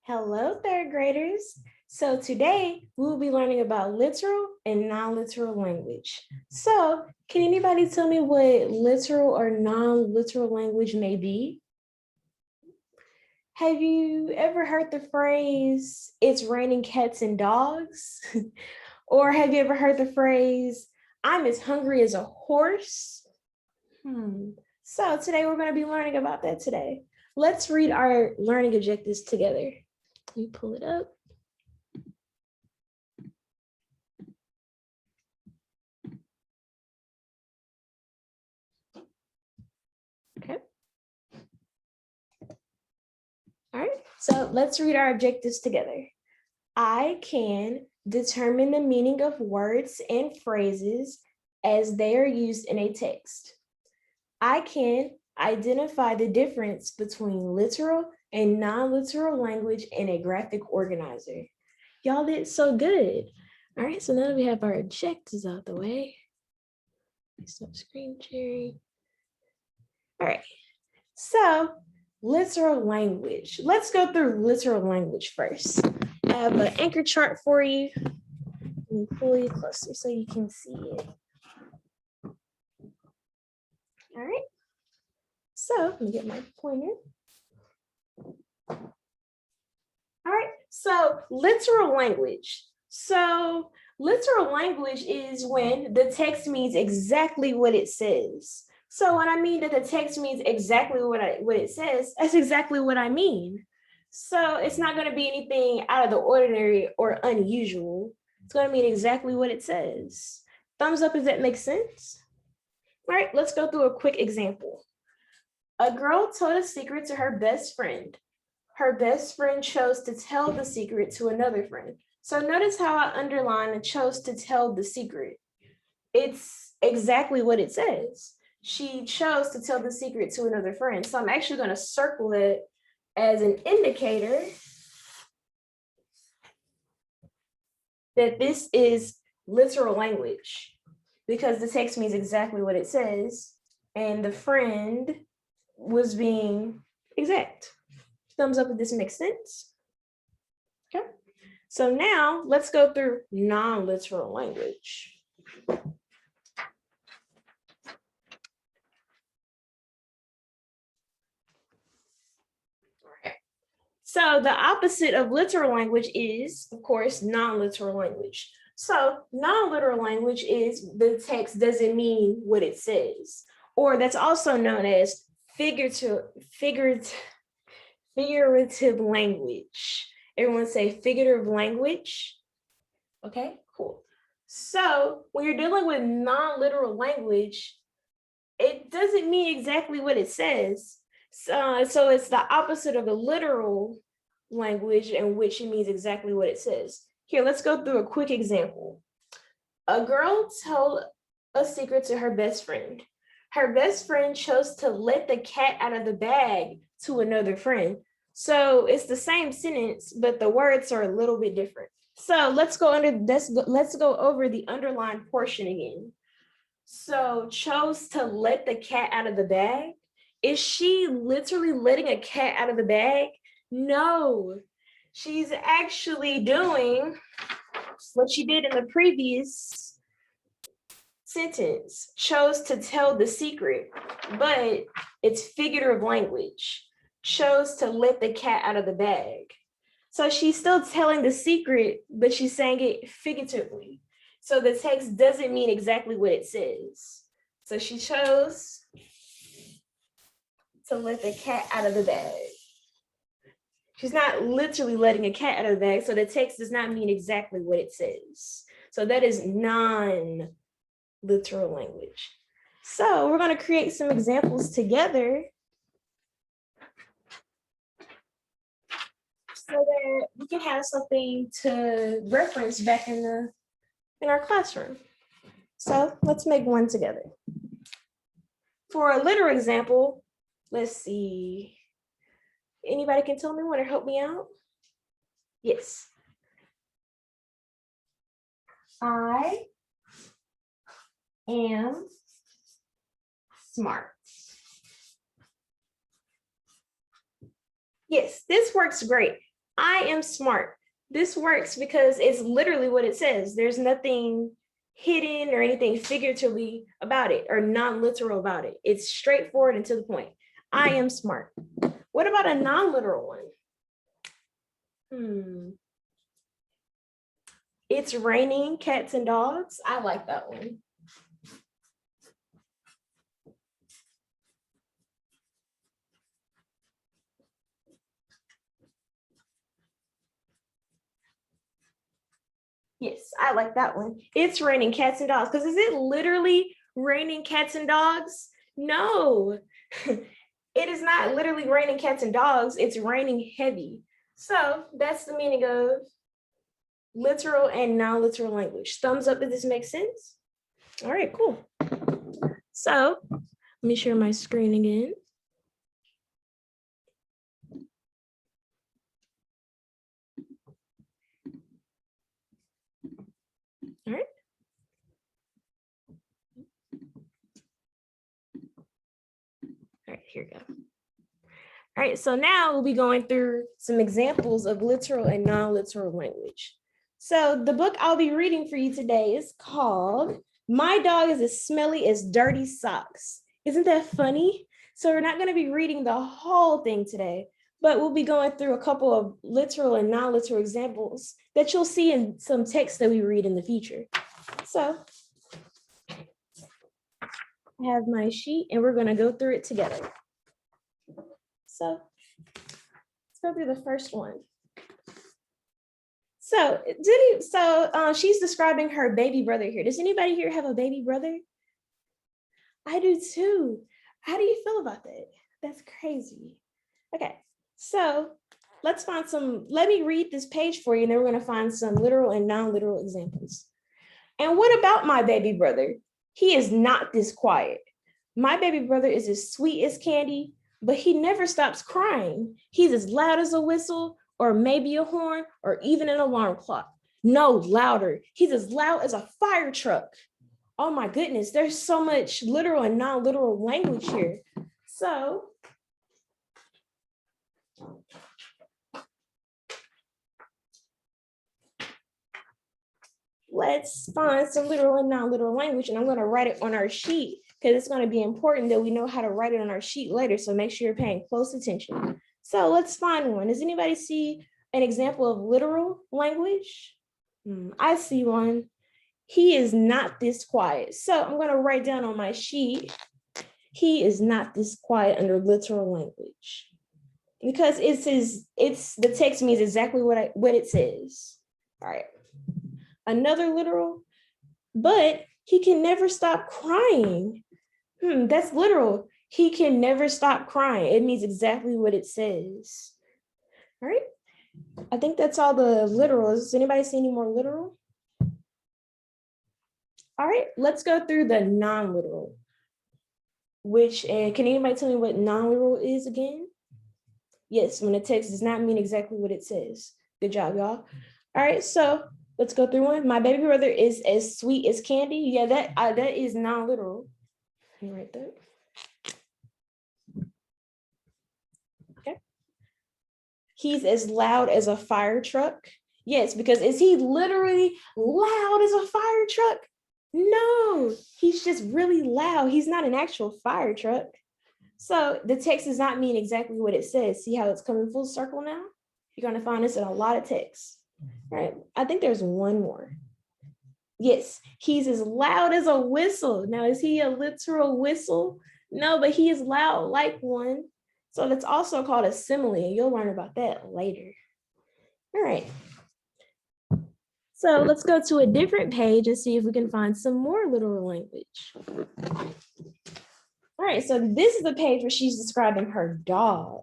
Hello, third graders. So today we'll be learning about literal and non-literal language. So can anybody tell me what literal or non-literal language may be? Have you ever heard the phrase, it's raining cats and dogs? Or have you ever heard the phrase, I'm as hungry as a horse? So today we're going to be learning about that today. Let's read our learning objectives together. Let me pull it up. Okay. All right, so let's read our objectives together. I can determine the meaning of words and phrases as they are used in a text. I can identify the difference between literal and non-literal language in a graphic organizer. Y'all did so good. All right, so now that we have our objectives out the way, stop screen sharing. All right, so literal language. Let's go through literal language first. I have an anchor chart for you. Let me pull you closer so you can see it. All right. So let me get my pointer. All right. So literal language. So literal language is when the text means exactly what it says. So when I mean that the text means exactly what it says, that's exactly what I mean. So it's not going to be anything out of the ordinary or unusual. It's going to mean exactly what it says. Thumbs up if that makes sense. All right, let's go through a quick example. A girl told a secret to her best friend. Her best friend chose to tell the secret to another friend. So notice how I underline chose to tell the secret. It's exactly what it says. She chose to tell the secret to another friend. So I'm actually going to circle it as an indicator that this is literal language because the text means exactly what it says and the friend was being exact. Thumbs up if this makes sense. Okay. So now let's go through non-literal language. So the opposite of literal language is, of course, non-literal language. So non-literal language is the text doesn't mean what it says, or that's also known as figurative language. Everyone say figurative language. Okay, cool. So when you're dealing with non-literal language, it doesn't mean exactly what it says. So it's the opposite of the literal language in which it means exactly what it says. Here, let's go through a quick example. A girl told a secret to her best friend. Her best friend chose to let the cat out of the bag to another friend. So it's the same sentence, but the words are a little bit different. So let's go over the underlined portion again. So chose to let the cat out of the bag. Is she literally letting a cat out of the bag? No, she's actually doing what she did in the previous sentence, chose to tell the secret, but it's figurative language, chose to let the cat out of the bag. So she's still telling the secret, but she's saying it figuratively. So the text doesn't mean exactly what it says. So she chose to let the cat out of the bag. She's not literally letting a cat out of the bag, so the text does not mean exactly what it says. So that is non-literal language. So we're going to create some examples together so that we can have something to reference back in our classroom. So let's make one together. For a literal example, let's see. Anybody can tell me one or help me out? Yes. I am smart. Yes, this works great. I am smart. This works because it's literally what it says. There's nothing hidden or anything figuratively about it or non-literal about it. It's straightforward and to the point. I am smart. What about a non-literal one? It's raining cats and dogs. I like that one. Yes, I like that one. It's raining cats and dogs. Because is it literally raining cats and dogs? No, it is not literally raining cats and dogs. It's raining heavy. So that's the meaning of literal and non-literal language. Thumbs up if this makes sense. All right, cool. So let me share my screen again. All right. All right, here we go. All right, so now we'll be going through some examples of literal and non-literal language. So the book I'll be reading for you today is called My Dog is as Smelly as Dirty Socks. Isn't that funny? So we're not going to be reading the whole thing today, but we'll be going through a couple of literal and non-literal examples that you'll see in some text that we read in the future. So I have my sheet and we're going to go through it together. So let's go through the first one. So she's describing her baby brother here. Does anybody here have a baby brother? I do too. How do you feel about that? That's crazy. Okay, so let's find some, let me read this page for you and then we're gonna find some literal and non-literal examples. And what about my baby brother? He is not this quiet. My baby brother is as sweet as candy, but he never stops crying. He's as loud as a whistle, or maybe a horn, or even an alarm clock. No, louder. He's as loud as a fire truck. Oh my goodness, there's so much literal and non-literal language here. So let's find some literal and non-literal language, and I'm going to write it on our sheet because it's going to be important that we know how to write it on our sheet later. So make sure you're paying close attention. So let's find one. Does anybody see an example of literal language? I see one. He is not this quiet. So I'm going to write down on my sheet, he is not this quiet under literal language. Because the text means exactly what it says. All right. Another literal, but he can never stop crying. That's literal. He can never stop crying. It means exactly what it says. All right. I think that's all the literals. Does anybody see any more literal? All right, let's go through the non-literal. Can anybody tell me what non-literal is again? Yes, when the text does not mean exactly what it says. Good job, y'all. All right, so let's go through one. My baby brother is as sweet as candy. Yeah, that is non-literal. Let me write that. Okay. He's as loud as a fire truck. Yes, because is he literally loud as a fire truck? No, he's just really loud. He's not an actual fire truck. So the text does not mean exactly what it says. See how it's coming full circle now? You're going to find this in a lot of texts. Right? I think there's one more. Yes, he's as loud as a whistle. Now, is he a literal whistle? No, but he is loud like one. So that's also called a simile. You'll learn about that later. All right. So let's go to a different page and see if we can find some more literal language. All right, so this is the page where she's describing her dog.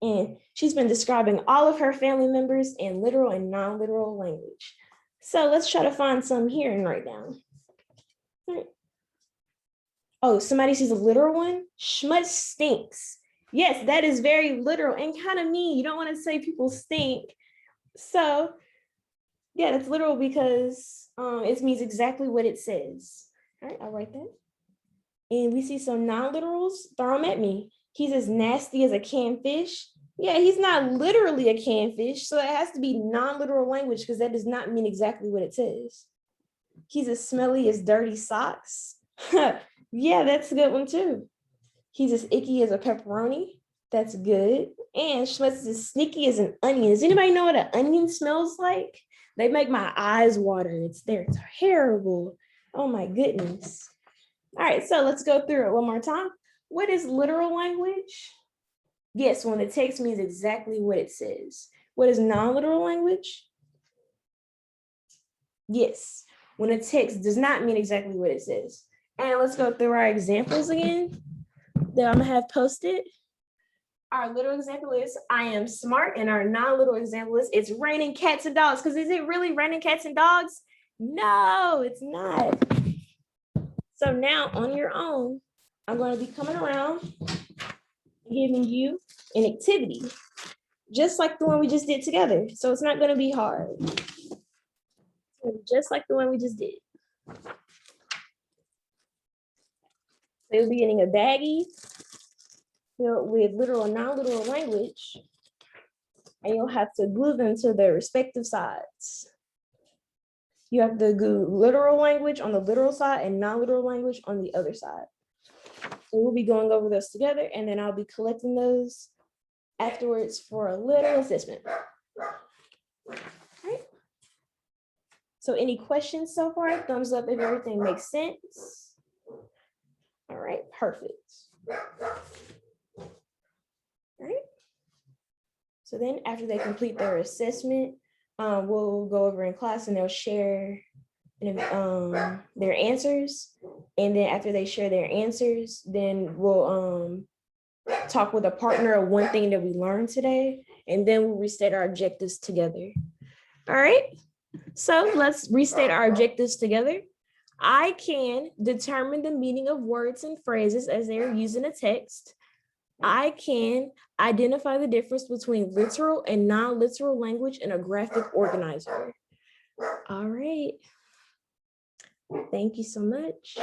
And she's been describing all of her family members in literal and non-literal language. So let's try to find some here and write down. All right. Oh, somebody sees a literal one? Schmutz stinks. Yes, that is very literal and kind of mean. You don't want to say people stink. So yeah, that's literal because it means exactly what it says. All right, I'll write that. And we see some non-literals, throw them at me. He's as nasty as a canned fish. Yeah, he's not literally a canfish, so it has to be non-literal language because that does not mean exactly what it says. He's as smelly as dirty socks. Yeah, that's a good one too. He's as icky as a pepperoni. That's good. And Schmetz is as sneaky as an onion. Does anybody know what an onion smells like? They make my eyes water. It's terrible. Oh my goodness. All right, so let's go through it one more time. What is literal language? Yes, when the text means exactly what it says. What is non-literal language? Yes, when a text does not mean exactly what it says. And let's go through our examples again that I'm gonna have posted. Our literal example is I am smart, and our non-literal example is it's raining cats and dogs. Because is it really raining cats and dogs? No, it's not. So now on your own, I'm going to be coming around giving you an activity, just like the one we just did together. So it's not going to be hard. Just like the one we just did. So you'll be getting a baggie filled with literal and non-literal language, and you'll have to glue them to their respective sides. You have to glue literal language on the literal side and non-literal language on the other side. So we'll be going over those together, and then I'll be collecting those afterwards for a little assessment. All right. So any questions so far? Thumbs up if everything makes sense. All right, perfect. All right. So then after they complete their assessment, we'll go over in class and they'll share their answers. And then after they share their answers, then we'll talk with a partner of one thing that we learned today, and then we'll restate our objectives together. All right, so let's restate our objectives together. I can determine the meaning of words and phrases as they are used in a text. I can identify the difference between literal and non-literal language in a graphic organizer. All right. Thank you so much.